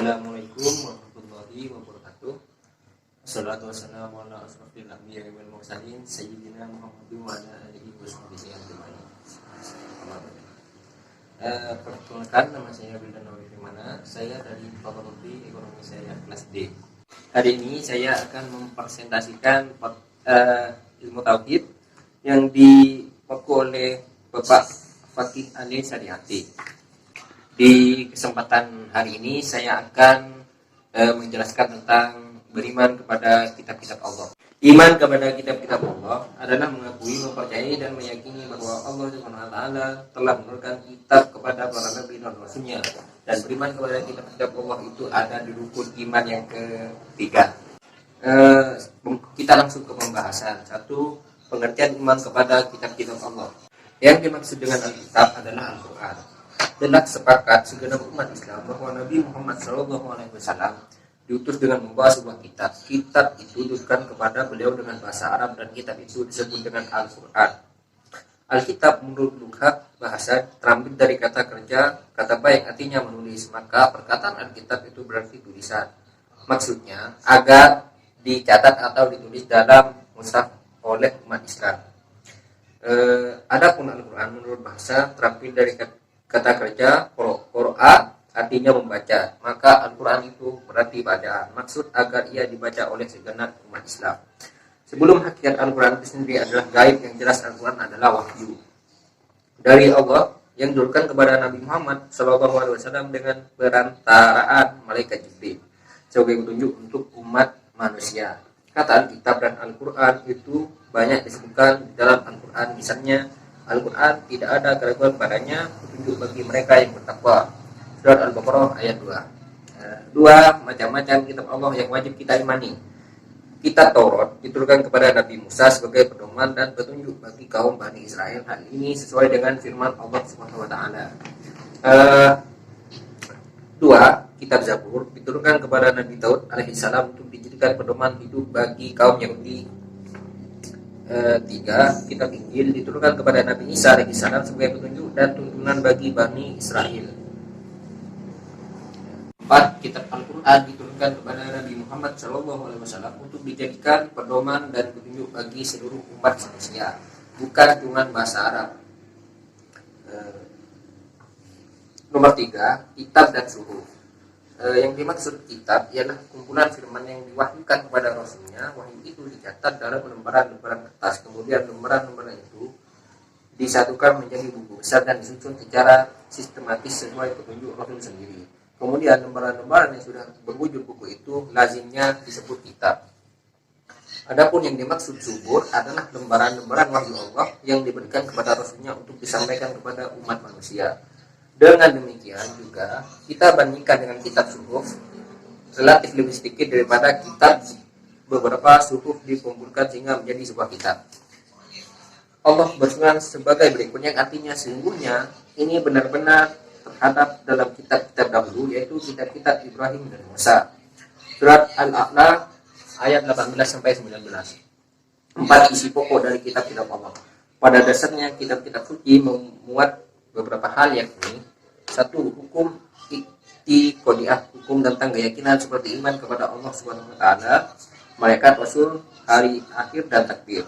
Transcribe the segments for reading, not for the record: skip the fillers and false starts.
Assalamualaikum warahmatullahi wabarakatuh. Wassalatu wassalamu ala asrofil anbiya'i wal mursalin sayyidina Muhammadin wa ala alihi washabihi ajmain. Perkenalkan, nama saya Wildan Nawawi Firmana. Saya dari Fakultas Ekonomi saya kelas D. Hari ini saya akan mempresentasikan ilmu tauhid yang dipaku oleh Bapak Fakih Ali Sariati. Di kesempatan hari ini saya akan menjelaskan tentang beriman kepada kitab-kitab Allah. Iman kepada kitab-kitab Allah adalah mengakui, mempercayai dan meyakini bahwa Allah Subhanahu wa taala telah menurunkan kitab kepada para nabi dan rasulnya, dan beriman kepada kitab-kitab Allah itu ada di rukun iman yang ketiga. Kita langsung ke pembahasan. Satu, pengertian iman kepada kitab-kitab Allah. Yang dimaksud dengan Alkitab adalah Al-Quran. Telah sepakat segenap umat Islam bahwa Nabi Muhammad SAW diutus dengan membawa sebuah kitab. Kitab itu ditujukan kepada beliau dengan bahasa Arab, dan kitab itu disebut dengan Al-Quran. Alkitab menurut lugha bahasa terambil dari kata kerja, kata baik artinya menulis. Maka perkataan Alkitab itu berarti tulisan. Maksudnya agar dicatat atau ditulis dalam mushaf oleh umat Islam. Adapun Al-Quran menurut bahasa terampil dari kata kerja qira'a artinya membaca, maka Al-Quran itu berarti bacaan. Maksud agar ia dibaca oleh segenap umat Islam. Sebelum hakikat Al-Quran itu sendiri adalah gaib, yang jelas Al-Quran adalah wahyu dari Allah yang diturunkan kepada Nabi Muhammad SAW dengan perantaraan malaikat Jibril sebagai petunjuk untuk umat manusia. Kata Alkitab dan Al-Quran itu banyak disebutkan di dalam Al-Quran. Misalnya, Al-Quran tidak ada keraguan padanya, petunjuk bagi mereka yang bertakwa. Surat Al-Baqarah ayat 2. Macam-macam kitab Allah yang wajib kita imani. Kitab Taurat diturunkan kepada Nabi Musa sebagai pedoman dan petunjuk bagi kaum Bani Israel. Hal ini sesuai dengan firman Allah Subhanahu wa taala. 2. Kitab Zabur diturunkan kepada Nabi Daud alaihissalam untuk dijadikan pedoman hidup bagi kaum Yahudi. 3. Kitab Injil diturunkan kepada Nabi Isa alaihissalam sebagai petunjuk dan tuntunan bagi Bani Israel. 4. Kitab Al-Quran diturunkan kepada Nabi Muhammad SAW untuk dijadikan pedoman dan petunjuk bagi seluruh umat manusia, bukan cuma bahasa Arab. Nomor 3. Kitab dan suhuf. Yang dimaksud kitab ialah kumpulan firman yang diwahyukan kepada Rasulnya. Wahyu itu dicatat dalam lembaran-lembaran kertas, kemudian lembaran-lembaran itu disatukan menjadi buku besar dan disusun secara sistematis sesuai petunjuk Rasul sendiri. Kemudian lembaran-lembaran yang sudah berwujud buku itu lazimnya disebut kitab. Adapun yang dimaksud subur adalah lembaran-lembaran wahyu Allah yang diberikan kepada Rasulnya untuk disampaikan kepada umat manusia. Dengan demikian juga kita bandingkan dengan kitab suhuf, relatif lebih sedikit daripada kitab beberapa suhuf dikumpulkan sehingga menjadi sebuah kitab. Allah berfirman sebagai berikut, yang artinya sesungguhnya ini benar-benar terhadap dalam kitab-kitab dahulu, yaitu kitab-kitab Ibrahim dan Musa. Surat Al-A'la ayat 18-19. 4 isi pokok dari kitab-kitab Allah. Pada dasarnya kitab-kitab suci memuat beberapa hal, yakni 1. Hukum iktikodiah, hukum tentang keyakinan seperti iman kepada Allah Subhanahu wa taala, malaikat, rasul, hari akhir dan takdir.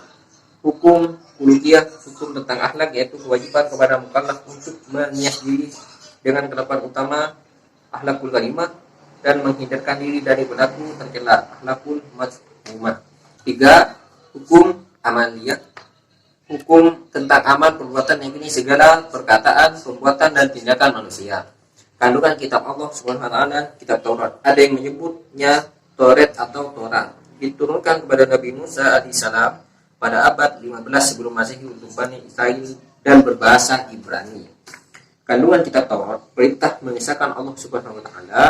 Hukum uluhiyah, hukum tentang akhlak, yaitu kewajiban kepada mukallaf untuk menghias diri dengan kelakuan utama akhlakul karimah dan menghindarkan diri dari perilaku tercela akhlakul mazmumah. 3. Hukum amaliyah, hukum tentang amal perbuatan, yang ini segala perkataan, perbuatan dan tindakan manusia. Kandungan kitab Allah Subhanahu wa taala, kitab Taurat. Ada yang menyebutnya Taurat atau Torah. Diturunkan kepada Nabi Musa alaihissalam pada abad 15 sebelum Masehi untuk Bani Israel dan berbahasa Ibrani. Kandungan kitab Taurat, perintah mengisahkan Allah Subhanahu wa taala,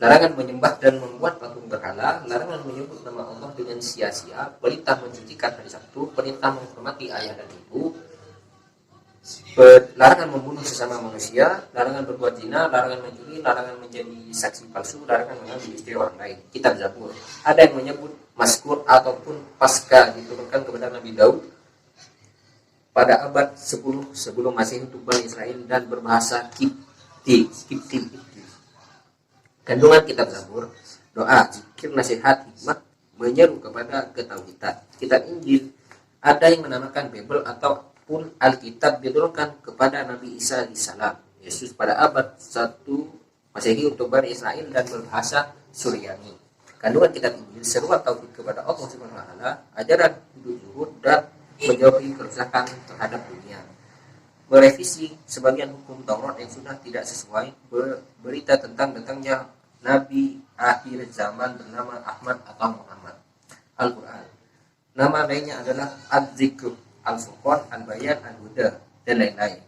larangan menyembah dan membuat patung berhala, larangan menyebut nama Allah dengan sia-sia, perintah mensucikan hari Sabtu, perintah menghormati ayah dan ibu, larangan membunuh sesama manusia, larangan berbuat zina, larangan mencuri, larangan menjadi saksi palsu, larangan mengambil istri orang lain. Kitab Zabur. Ada yang menyebut Mazkur ataupun Pasca, diturunkan kepada Nabi Daud pada abad 10 sebelum Masehi untuk Bani Israel dan berbahasa Kipti. Kandungan kitab Zabur, doa, zikir, nasihat, hikmah, menyeru kepada ketauhidan. Kitab Injil ada yang menamakan Bible ataupun Alkitab diturunkan kepada Nabi Isa alaihissalam, Yesus pada abad 1 Masehi untuk Bani Israel dan berbahasa Suryani. Kandungan kitab Injil seruan tauhid kepada Allah Subhanahu wa taala, ajaran hidup zuhud dan menjauhi kerusakan terhadap dunia. Merevisi sebagian hukum Taurat yang sudah tidak sesuai, berita tentang datangnya Nabi akhir zaman bernama Ahmad atau Muhammad. Al-Quran. Nama lainnya adalah Az-Zikr, Al-Furqan, Al-Bayan, Al-Huda, dan lain-lain.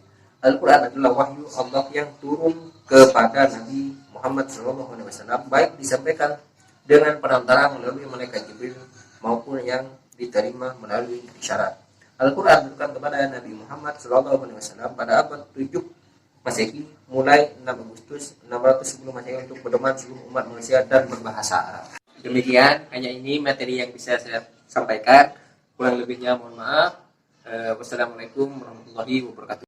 Al-Quran adalah wahyu Allah yang turun kepada Nabi Muhammad SAW, baik disampaikan dengan perantara melalui malaikat Jibril maupun yang diterima melalui isyarat. Al-Quran diturunkan kepada Nabi Muhammad SAW pada abad 7 Masehi, mulai 6 Agustus 610 Masehi untuk pedoman seluruh umat manusia dan berbahasa Arab. Demikian, hanya ini materi yang bisa saya sampaikan. Kurang lebihnya mohon maaf. Wassalamualaikum warahmatullahi wabarakatuh.